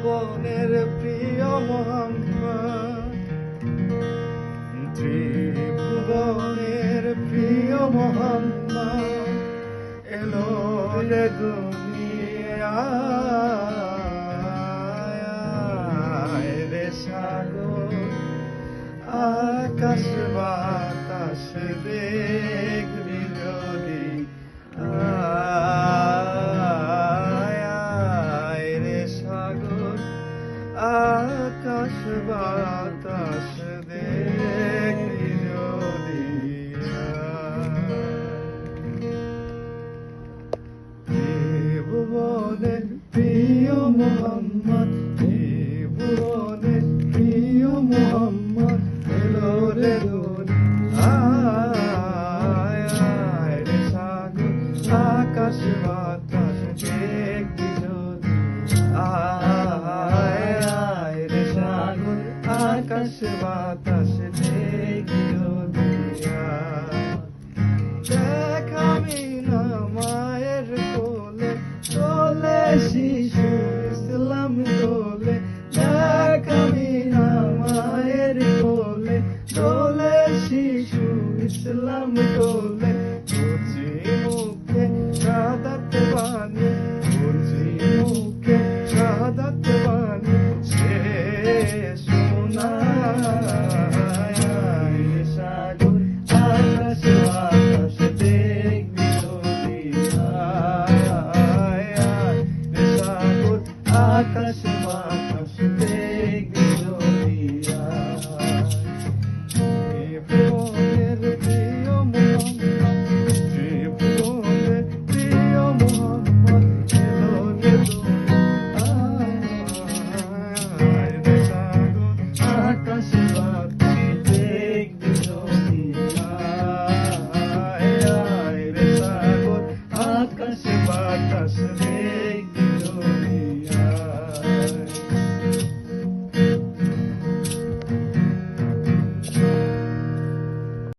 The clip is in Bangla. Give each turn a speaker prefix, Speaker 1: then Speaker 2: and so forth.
Speaker 1: ত্রিভুবনের প্রিয় মোহাম্মদ, ত্রিভুবনের প্রিয় মোহাম্মদ এলো রে দুনিয়ায় রে সাগর আকাশ বাতাস দেখবি যদি আয় রে সাগর আকাশ বাতাস দেখবি যদি ত্রিভুবনের প্রিয় মোহাম্মদ, ত্রিভুবনের প্রিয় মোহাম্মদ এলো রে দুনিয়ায় রে সাগর আকাশ বাতাস দেখবি যদি আয় রে সাগর আকাশ বাতাস দেখবি যদি দেখ আমি না মায়ের কোলে চলে শিশু ইসলাম দোলে, দেখ আমি না মায়ের কোলে চলে শিশু ইসলাম দোলে, বুঝি মুখে শাহাদাত বাণী, বুঝি মুখে শাহাদাত বাণী সে শোনায় রে সাগর আকাশ বাতাস দেখবি যদি রে সাগর আকাশ বাতাস দেখবি যদি ত্রিভুবনের প্রিয় মোহাম্মদ, ত্রিভুবনের প্রিয় মোহাম্মদ এলো রে দুনিয়ায় রে সাগর আকাশ বাতাস দেখবি যদি রে সাগর আকাশ বাতাস